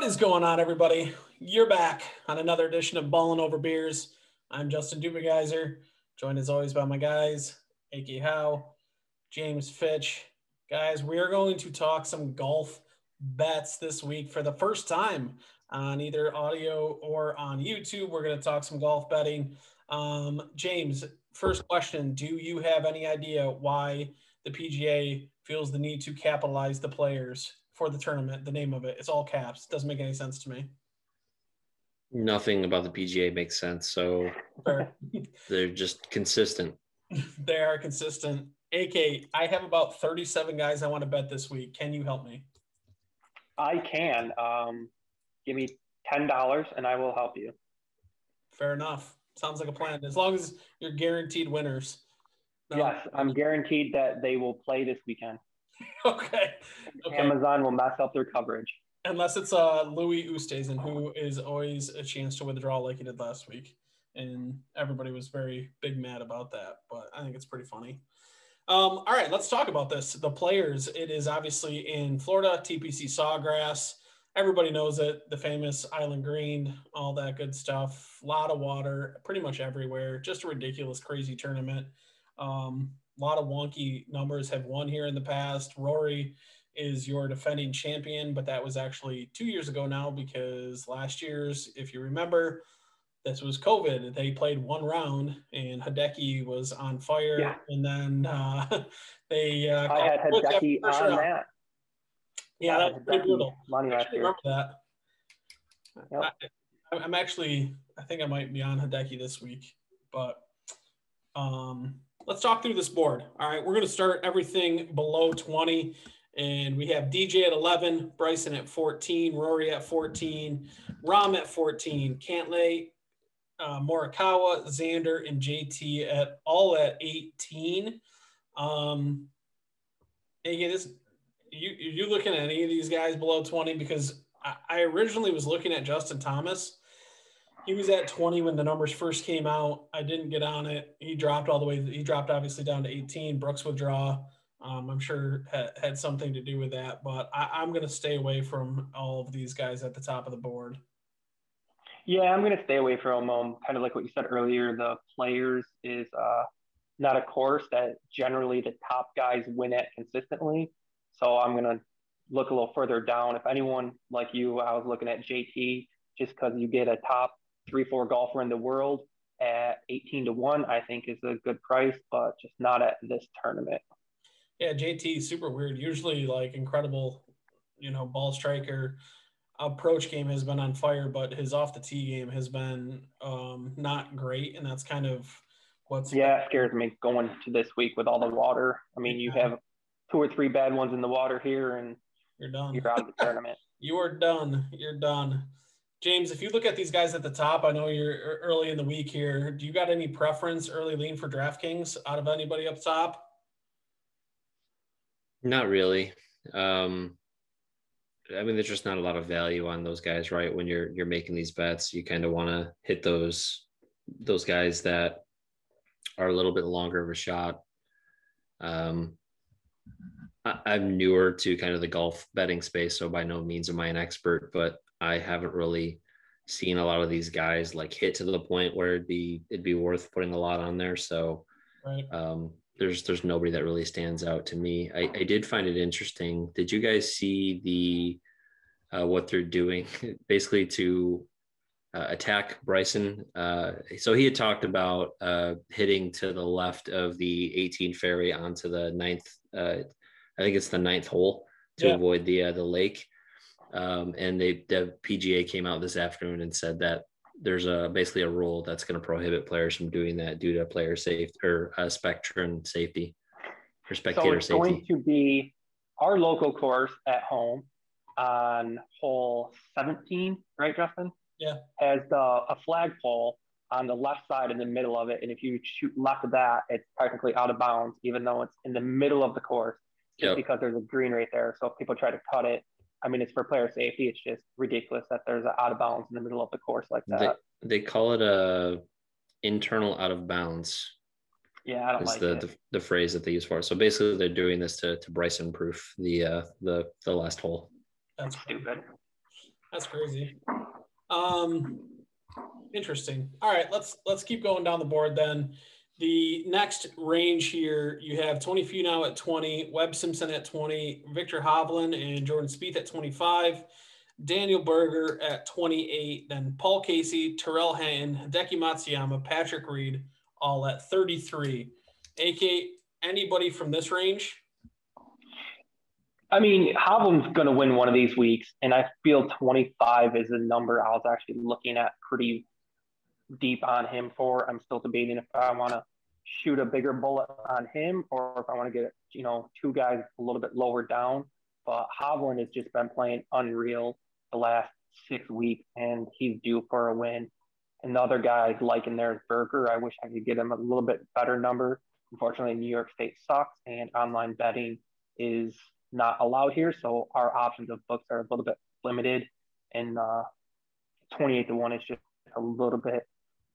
is going on, everybody? You're back on another edition of Ballin Over Beers. I'm Justin Dubegeiser, joined as always by my guys, A.K. Howe, James Fitch. Guys, we are going to talk some golf bets this week for the first time on either audio or on YouTube. We're going to talk some golf betting. James, first question, do you have any idea why the PGA feels the need to capitalize the players for the tournament? The name of it, it's all caps. Doesn't make any sense to me. Nothing about the PGA makes sense. So they're just consistent. They are consistent. AK, I have about 37 guys I want to bet this week. Can you help me? I can. Give me $10 and I will help you. Fair enough. Sounds like a plan. As long as you're guaranteed winners. No, yes, I'm guaranteed that they will play this weekend. Okay. Amazon will mess up their coverage. Unless it's Louis Oosthuizen, who is always a chance to withdraw like he did last week. And everybody was very big mad about that, but I think it's pretty funny. All right, let's talk about this. The players, it is obviously in Florida, TPC Sawgrass. Everybody knows it, the famous Island Green, all that good stuff. A lot of water, pretty much everywhere. Just a ridiculous, crazy tournament. A lot of wonky numbers have won here in the past. Rory is your defending champion, but that was actually 2 years ago now because last year's, if you remember, this was COVID. They played one round and Hideki was on fire. Yeah. And then they I had Hideki on that. Yeah, that was pretty brutal. Money last year. Remember that. Yep. I'm actually, I think I might be on Hideki this week, but let's talk through this board. All right, we're going to start everything below 20. And we have DJ at 11, Bryson at 14, Rory at 14, Rahm at 14, Cantlay, Morikawa, Xander, and JT at all at 18. Again, you looking at any of these guys below 20? Because I originally was looking at Justin Thomas. He was at 20 when the numbers first came out. I didn't get on it. He dropped all the way. He dropped obviously down to 18. Brooks withdraw. I'm sure had something to do with that, but I'm going to stay away from all of these guys at the top of the board. Yeah, I'm going to stay away from kind of like what you said earlier. The players is not a course that generally the top guys win at consistently. So I'm going to look a little further down. If anyone like you, I was looking at JT just because you get a top 3-4 golfer in the world at 18-1, I think is a good price, but just not at this tournament. Yeah, JT is super weird. Usually, like, incredible, ball striker. Approach game has been on fire, but his off the tee game has been not great, and that's kind of what's. Yeah, it scares me going to this week with all the water. I mean, you have 2 or 3 bad ones in the water here, and you're done. You're out of the tournament. You are done. You're done. James, if you look at these guys at the top, I know you're early in the week here. Do you got any preference, early lean for DraftKings out of anybody up top? Not really. I mean, there's just not a lot of value on those guys, right? When you're making these bets, you kind of want to hit those guys that are a little bit longer of a shot. I'm newer to kind of the golf betting space, so by no means am I an expert, but I haven't really seen a lot of these guys like hit to the point where it'd be worth putting a lot on there. So right. There's nobody that really stands out to me. I did find it interesting. Did you guys see the what they're doing basically to attack Bryson? So he had talked about hitting to the left of the 18 fairway onto the 9th. I think it's the 9th hole to avoid the lake. And the PGA came out this afternoon and said that there's basically a rule that's going to prohibit players from doing that due to player safety or spectator safety. So it's going to be our local course at home on hole 17, right, Justin? Yeah. Has a flagpole on the left side in the middle of it. And if you shoot left of that, it's technically out of bounds, even though it's in the middle of the course, just because there's a green right there. So if people try to cut it, I mean, it's for player safety. It's just ridiculous that there's an out of bounds in the middle of the course like that. They call it a internal out of bounds. Yeah, I don't like it. The phrase that they use for it. So basically, they're doing this to Bryson proof the last hole. That's stupid. That's crazy. Interesting. All right, let's keep going down the board then. The next range here, you have Tony Finau at 20, Webb Simpson at 20, Victor Hovland and Jordan Spieth at 25, Daniel Berger at 28, then Paul Casey, Terrell Hatton, Hideki Matsuyama, Patrick Reed, all at 33. AK, anybody from this range? I mean, Hovland's going to win one of these weeks, and I feel 25 is a number I was actually looking at pretty deep on him for. I'm still debating if I want to shoot a bigger bullet on him or if I want to get, two guys a little bit lower down. But Hovland has just been playing unreal the last 6 weeks, and he's due for a win. And the other guys like in there is Berger. I wish I could get him a little bit better number. Unfortunately, New York State sucks, and online betting is not allowed here. So our options of books are a little bit limited. And 28 to 1 is just a little bit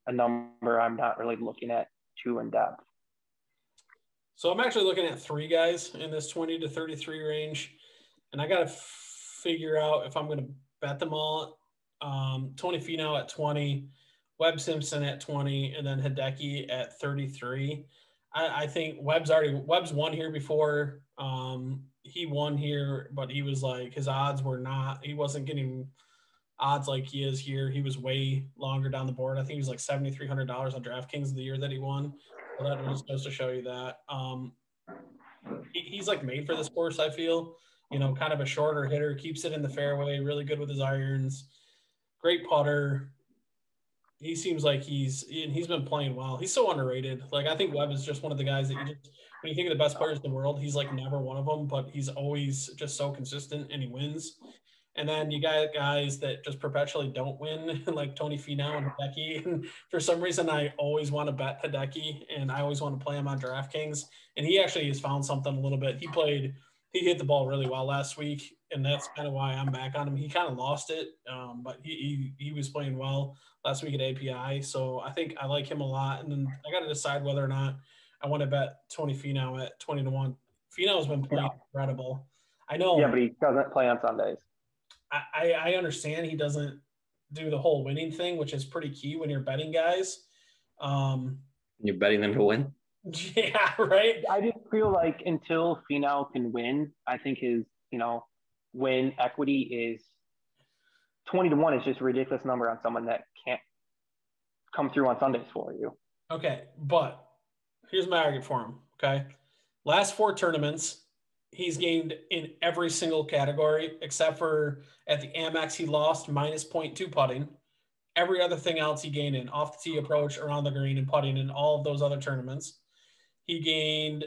a number I'm not really looking at too in depth. So I'm actually looking at 3 guys in this 20 to 33 range, and I got to figure out if I'm going to bet them all. Tony Finau at 20, Webb Simpson at 20, and then Hideki at 33. I think Webb's won here before. He won here, but he was like, his odds were not, he wasn't getting odds like he is here. He was way longer down the board. I think he was like $7,300 on DraftKings the year that he won. So that was supposed to show you that. He's like made for this course, I feel. Kind of a shorter hitter, keeps it in the fairway, really good with his irons, great putter. He seems like he's been playing well. He's so underrated. Like, I think Webb is just one of the guys that when you think of the best players in the world, he's like never one of them, but he's always just so consistent and he wins. And then you got guys that just perpetually don't win, like Tony Finau and Hideki. And for some reason, I always want to bet Hideki, and I always want to play him on DraftKings. And he actually has found something a little bit. He hit the ball really well last week, and that's kind of why I'm back on him. He kind of lost it, but he was playing well last week at API. So I think I like him a lot. And then I got to decide whether or not I want to bet Tony Finau at 20 to 1. Finau has been playing incredible. I know. Yeah, but he doesn't play on Sundays. I understand he doesn't do the whole winning thing, which is pretty key when you're betting guys. You're betting them to win? Yeah, right. I just feel like until Finau can win, I think his, win equity is 20 to 1 is just a ridiculous number on someone that can't come through on Sundays for you. Okay, but here's my argument for him, okay? Last 4 tournaments, he's gained in every single category except for at the Amex, he lost minus 0.2 putting. Every other thing else he gained in off the tee approach, around the green, and putting in all of those other tournaments. He gained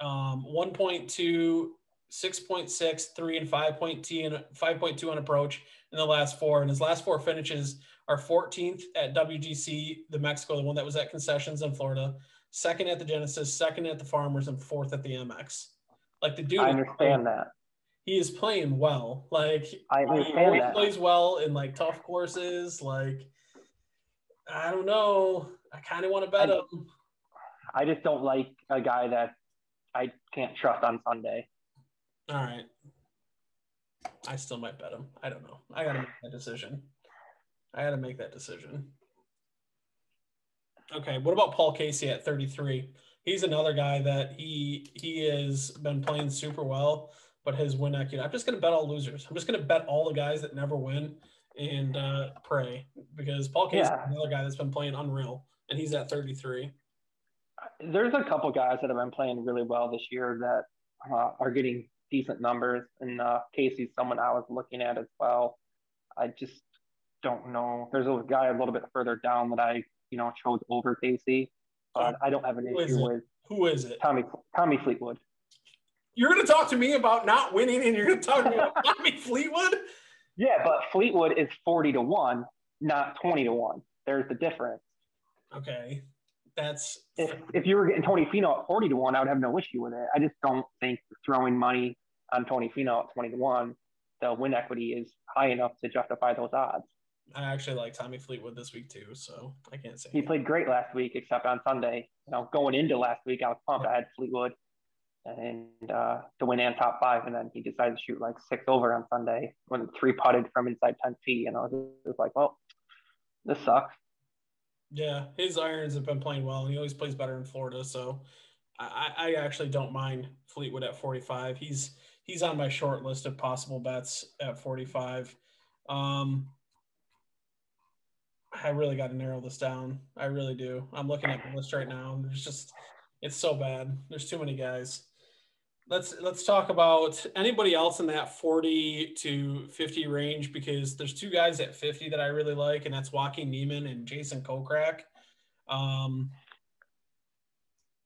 1.2, 6.6, 3, and 5.2 on approach in the last 4. And his last 4 finishes are 14th at WGC, the Mexico, the one that was at Concessions in Florida, 2nd at the Genesis, 2nd at the Farmers, and 4th at the Amex. Like, the dude, I understand that. He is playing well. Like, I understand he that. plays well in like tough courses. Like, I don't know. I kind of want to bet him. I just don't like a guy that I can't trust on Sunday. All right. I still might bet him. I don't know. I got to make that decision. Okay. What about Paul Casey at 33? He's another guy that he has been playing super well, but his win equity. I'm just going to bet all losers. I'm just going to bet all the guys that never win and pray, because Paul Casey is another guy that's been playing unreal, and he's at 33. There's a couple guys that have been playing really well this year that are getting decent numbers, and Casey's someone I was looking at as well. I just don't know. There's a guy a little bit further down that I chose over Casey. But I don't have an issue with. Who is it? Tommy Fleetwood. You're going to talk to me about not winning, and you're going to talk to me about Tommy Fleetwood? Yeah, but Fleetwood is 40 to 1, not 20 to 1. There's the difference. Okay. That's if you were getting Tony Finau at 40 to 1, I would have no issue with it. I just don't think throwing money on Tony Finau at 20 to 1, the win equity is high enough to justify those odds. I actually like Tommy Fleetwood this week too, so I can't say he played great last week, except on Sunday. Going into last week, I was pumped. I had Fleetwood, and to win and top five. And then he decided to shoot like 6 over on Sunday when 3 putted from inside 10 feet. And I was just like, well, this sucks. Yeah, his irons have been playing well, and he always plays better in Florida. So I actually don't mind Fleetwood at 45. He's on my short list of possible bets at 45. Um, I really got to narrow this down. I really do. I'm looking at the list right now, and it's so bad. There's too many guys. Let's talk about anybody else in that 40 to 50 range, because there's two guys at 50 that I really like, and that's Joaquin Niemann and Jason Kokrak. Um,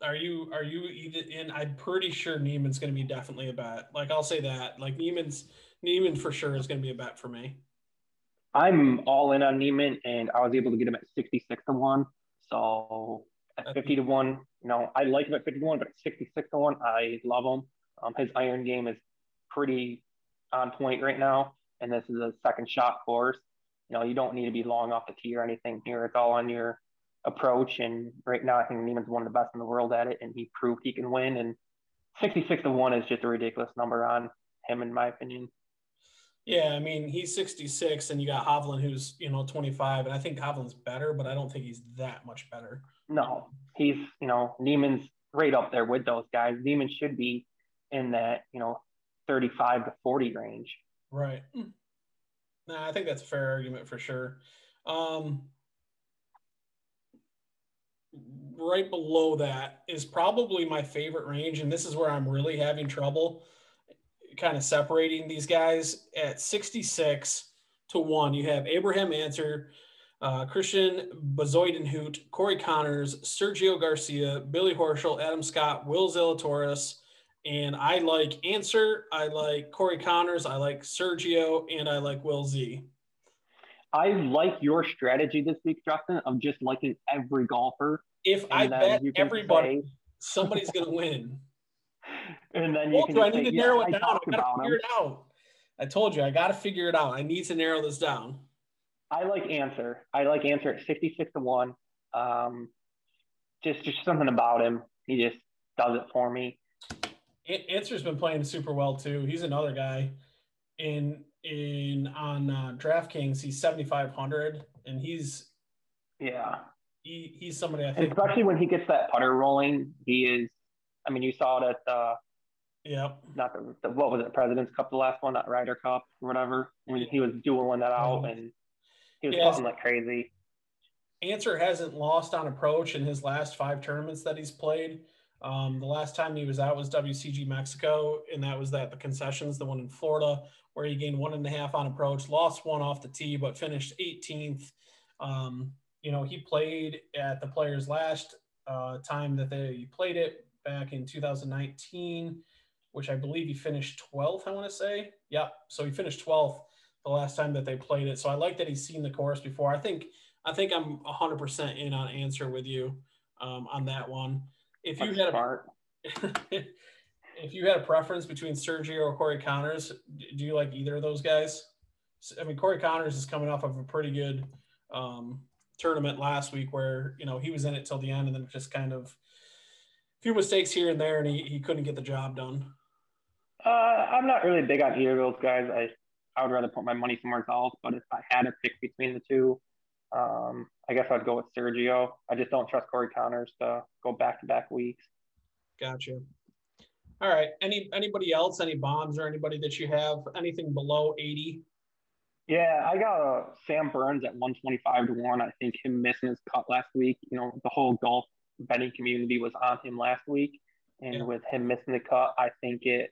are you either in? I'm pretty sure Niemann's going to be definitely a bet. Like, I'll say that. Like, Niemann for sure is going to be a bet for me. I'm all in on Niemann, and I was able to get him at 66 to 1. So at 50 to 1, I like him at 50 to 1, but at 66 to 1, I love him. His iron game is pretty on point right now, and this is a second shot course. You don't need to be long off the tee or anything here. It's all on your approach, and right now I think Niemann's one of the best in the world at it, and he proved he can win. And 66 to 1 is just a ridiculous number on him, in my opinion. Yeah, I mean, he's 66, and you got Hovland, who's 25, and I think Hovland's better, but I don't think he's that much better. No, he's Niemann's right up there with those guys. Niemann should be in that 35 to 40 range. Right. Nah, I think that's a fair argument for sure. Right below that is probably my favorite range, and this is where I'm really having trouble kind of separating these guys. At 66 to 1, you have Abraham Ancer, Christian Bezuidenhout, Corey Connors, Sergio Garcia, Billy Horschel, Adam Scott, Will Zalatoris, and I like Ancer, I like Corey Connors, I like Sergio, and I like Will Z. I like your strategy this week, Justin, of just liking every golfer. If I bet everybody, somebody's going to win. And then you can I need to narrow it down. I got to figure it out. I told you, I got to figure it out. I need to narrow this down. I like Ancer. At 66 to 1. Just something about him. He just does it for me. Ancer's been playing super well too. He's another guy on DraftKings. He's 7,500, and he's somebody I think, especially when he gets that putter rolling, he is. I mean, you saw it at not the what was it, President's Cup, the last one, not Ryder Cup or whatever, when he was dueling that out, and he was putting like crazy. Ancer hasn't lost on approach in his last 5 tournaments that he's played. The last time he was out was WCG Mexico, and that was the concessions, the one in Florida, where he gained 1.5 on approach, lost 1 off the tee, but finished 18th. He played at the Players last time that they played it back in 2019, which I believe he finished 12th, I want to say. Yeah, so he finished 12th the last time that they played it. So I like that he's seen the course before. I think I'm 100% in on Ancer with you on that one. If you had a preference between Sergio or Corey Connors, do you like either of those guys? I mean, Corey Connors is coming off of a pretty good tournament last week where, he was in it till the end, and then just kind of a few mistakes here and there, and he couldn't get the job done. I'm not really big on either of those guys. I would rather put my money somewhere else, but if I had to pick between the two, I guess I'd go with Sergio. I just don't trust Corey Connors to go back-to-back weeks. Gotcha. All right. Anybody else? Any bombs or anybody that you have? Anything below 80? Yeah, I got Sam Burns at 125 to 1. I think him missing his cut last week, the whole golf betting community was on him last week. And with him missing the cut, I think it,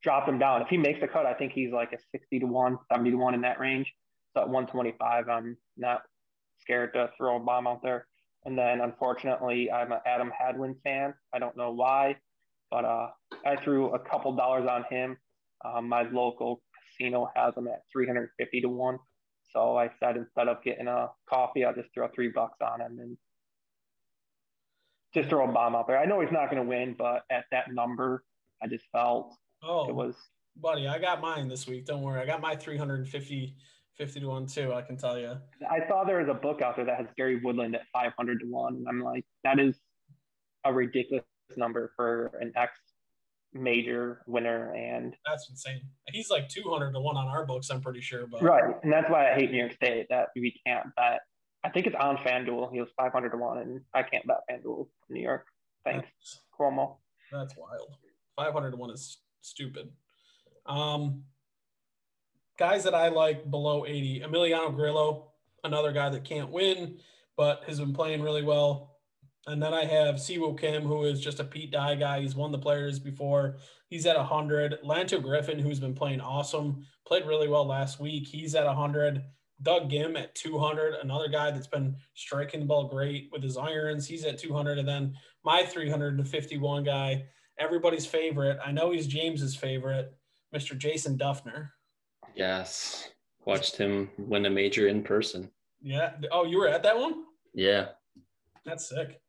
dropped him down. If he makes the cut, I think he's like a 60 to 1, 70 to 1 in that range. So at 125, I'm not scared to throw a bomb out there. And then, unfortunately, I'm an Adam Hadwin fan. I don't know why, but I threw a couple dollars on him. My local casino has him at 350 to 1. So I said, instead of getting a coffee, I'll just throw $3 on him and just throw a bomb out there. I know he's not going to win, but at that number, I just felt it was. Buddy, I got mine this week. Don't worry. I got my 350 to 1 too, I can tell you. I saw there was a book out there that has Gary Woodland at 500 to 1. And I'm like, that is a ridiculous number for an major winner. And that's insane. He's like 200 to 1 on our books, I'm pretty sure. But right, and that's why I hate New York State that we can't bet. I think it's on FanDuel. He was 500 to 1, and I can't bet FanDuel in New York. Thanks, Cuomo. That's wild. 500 to 1 is stupid. Guys that I like below 80, Emiliano Grillo, another guy that can't win, but has been playing really well. And then I have Siwoo Kim, who is just a Pete Dye guy. He's won the Players before. He's at 100. Lanto Griffin, who's been playing awesome, played really well last week. He's at 100. Doug Gim at 200, another guy that's been striking the ball great with his irons. He's at 200. And then my 351 guy, everybody's favorite. I know he's James's favorite, Mr. Jason Duffner. Yes. Watched him win a major in person. Yeah. Oh, you were at that one? Yeah. That's sick.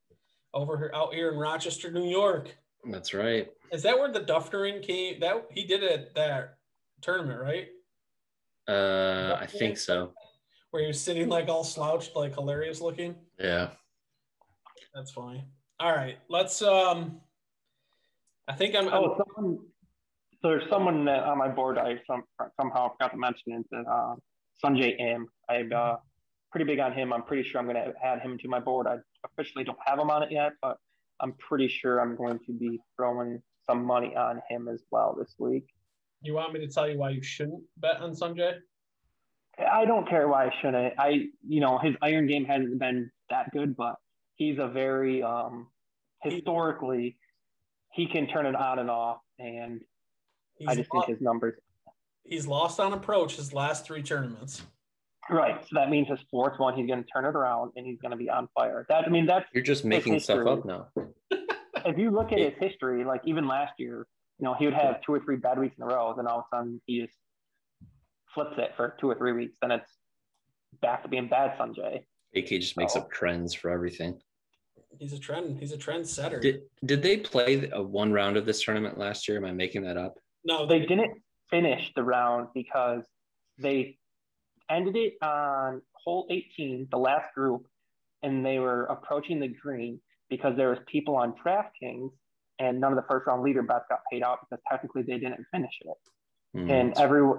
Out here in Rochester, New York. That's right. Is that where the Duffnering came? That he did it at that tournament, right? I think so. Where he was sitting like all slouched, like hilarious looking. Yeah. That's funny. All right, let's. I think I'm. So there's someone that on my board I somehow forgot to mention is Sanjay M. I'm pretty big on him. I'm pretty sure I'm going to add him to my board. I officially don't have him on it yet, but I'm pretty sure I'm going to be throwing some money on him as well this week. You want me to tell you why you shouldn't bet on Sanjay? I don't care why I shouldn't. His iron game hasn't been that good, but he's a very historically he can turn it on and off, and I just think his numbers. He's lost on approach his last 3 tournaments. Right, so that means his 4th one he's going to turn it around and he's going to be on fire. That's you're just making stuff up now. If you look at his history, like even last year, he would have 2 or 3 bad weeks in a row, then all of a sudden he just flips it for 2 or 3 weeks, then it's back to being bad Sanjay. AK just makes up trends for everything. He's a trend setter. Did they play one round of this tournament last year? Am I making that up? No, they didn't finish the round because they ended it on hole 18, the last group, and they were approaching the green because there was people on DraftKings and none of the first round leader bets got paid out because technically they didn't finish it. And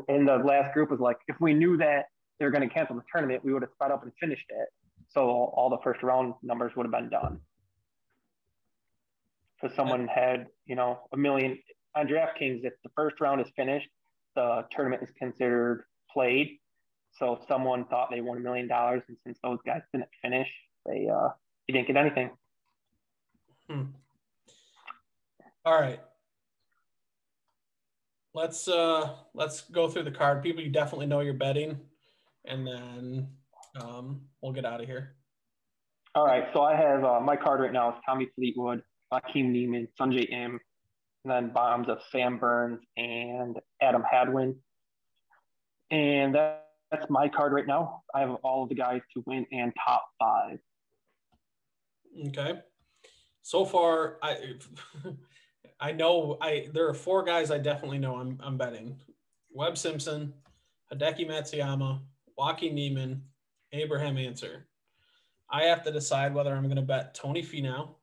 in the last group was like, if we knew that they were going to cancel the tournament, we would have sped up and finished it. So all the first round numbers would have been done. So someone had, $1 million on DraftKings. If the first round is finished, the tournament is considered played. So someone thought they won $1 million, and since those guys didn't finish, they didn't get anything. All right. Let's go through the card. People you definitely know you're betting, and then we'll get out of here. All right. So I have my card right now is Tommy Fleetwood, Joaquin Neiman, Sanjay M, and then bombs of Sam Burns and Adam Hadwin. And that's my card right now. I have all of the guys to win and top 5. Okay. So far, I know there are 4 guys I definitely know I'm betting. Webb Simpson, Hideki Matsuyama, Joaquin Neiman, Abraham Answer. I have to decide whether I'm going to bet Tony Finau.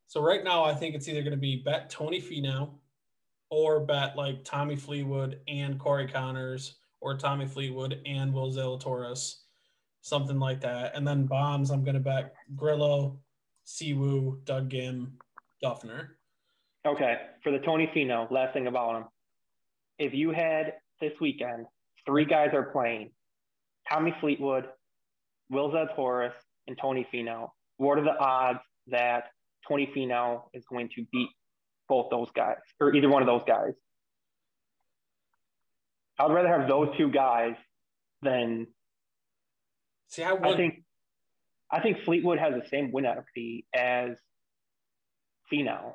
So right now, I think it's either going to be bet Tony Finau or bet like Tommy Fleetwood and Corey Connors or Tommy Fleetwood and Will Zalatoris, something like that. And then bombs, I'm going to bet Grillo, Siwoo, Doug Gim, Duffner. Okay, for the Tony Finau, last thing about him. If you had this weekend, 3 guys are playing, Tommy Fleetwood, Will Zalatoris, and Tony Finau, what are the odds that Tony Finau is going to beat both those guys, or either one of those guys? I'd rather have those 2 guys than. See, I think Fleetwood has the same win equity as Finau,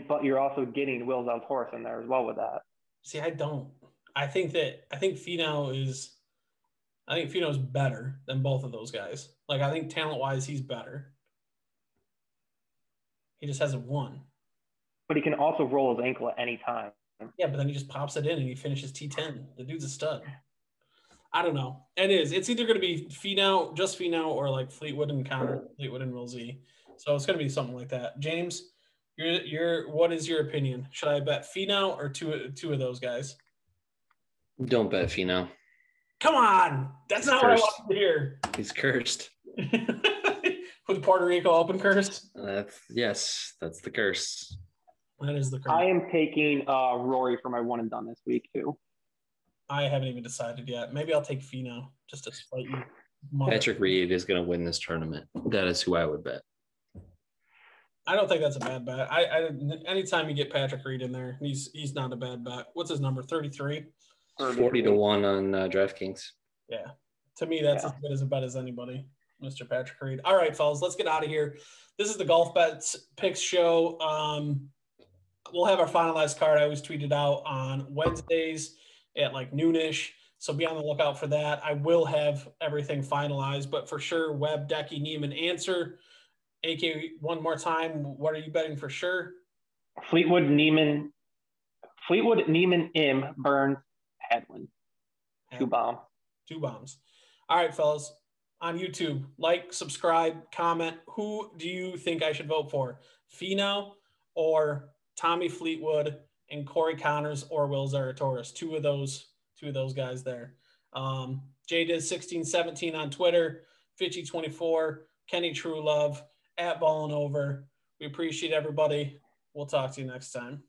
but you're also getting Will Zalatoris in there as well with that. See, I don't. I think Finau is better than both of those guys. Like, I think talent-wise, he's better. He just hasn't won. But he can also roll his ankle at any time. Yeah, but then he just pops it in and he finishes T10. The dude's a stud. I don't know. It's either going to be Finau, or like Fleetwood and Connor, Fleetwood and Will Z. So it's going to be something like that. James, What is your opinion? Should I bet Finau or two of those guys? Don't bet Finau. Come on, that's not cursed. What I wanted to hear. He's cursed. With Puerto Rico Open curse. Yes, that's the curse. That is the curse. I am taking Rory for my one and done this week too. I haven't even decided yet. Maybe I'll take Finau just to spite you. Patrick Reed is going to win this tournament. That is who I would bet. I don't think that's a bad bet. I anytime you get Patrick Reed in there, he's not a bad bet. What's his number? 33? 40-1 on DraftKings. Yeah. To me, that's as good as a bet as anybody, Mr. Patrick Reed. All right, fellas, let's get out of here. This is the Golf Bets Picks Show. We'll have our finalized card. I always tweet it out on Wednesdays at like noonish. So be on the lookout for that. I will have everything finalized, but for sure, Webb, Decky, Neiman, answer. AK, one more time, what are you betting for sure? Fleetwood, Neiman, Im, Burns, Hadwin. Two bombs. All right, fellas. On YouTube, like, subscribe, comment. Who do you think I should vote for? Finau or Tommy Fleetwood and Corey Connors or Will Zalatoris? Two of those guys there. Jay did 1617 on Twitter, Fitchy24, Kenny True Love, at Ballin Over. We appreciate everybody. We'll talk to you next time.